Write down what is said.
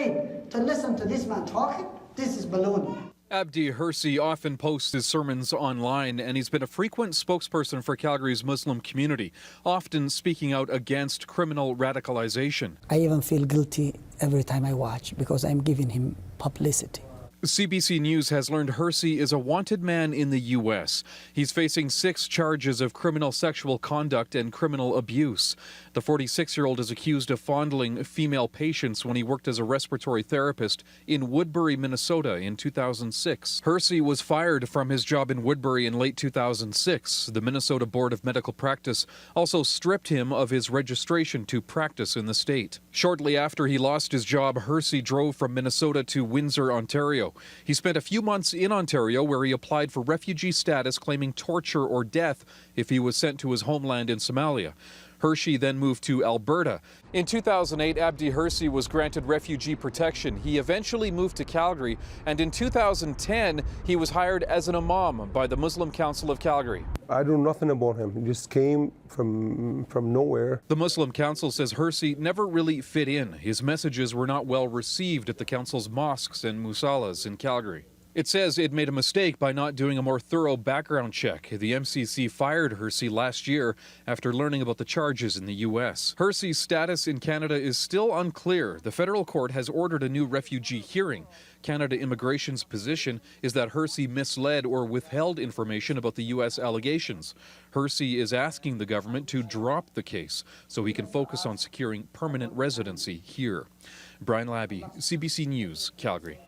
afraid to listen to this man talking? This is baloney. Abdi Hersy often posts his sermons online, and he's been a frequent spokesperson for Calgary's Muslim community, often speaking out against criminal radicalization. I even feel guilty every time I watch because I'm giving him publicity. CBC News has learned Hersy is a wanted man in the U.S. He's facing 6 charges of criminal sexual conduct and criminal abuse. The 46-year-old is accused of fondling female patients when he worked as a respiratory therapist in Woodbury, Minnesota in 2006. Hersy was fired from his job in Woodbury in late 2006. The Minnesota Board of Medical Practice also stripped him of his registration to practice in the state. Shortly after he lost his job, Hersy drove from Minnesota to Windsor, Ontario. He spent a few months in Ontario where he applied for refugee status, claiming torture or death if he was sent to his homeland in Somalia. Hersy then moved to Alberta. In 2008, Abdi Hersy was granted refugee protection. He eventually moved to Calgary, and in 2010, he was hired as an imam by the Muslim Council of Calgary. I know nothing about him. He just came from nowhere. The Muslim Council says Hersy never really fit in. His messages were not well received at the council's mosques and musallas in Calgary. It says it made a mistake by not doing a more thorough background check. The MCC fired Hersy last year after learning about the charges in the U.S. Hersy's status in Canada is still unclear. The federal court has ordered a new refugee hearing. Canada Immigration's position is that Hersy misled or withheld information about the U.S. allegations. Hersy is asking the government to drop the case so he can focus on securing permanent residency here. Brian Labby, CBC News, Calgary.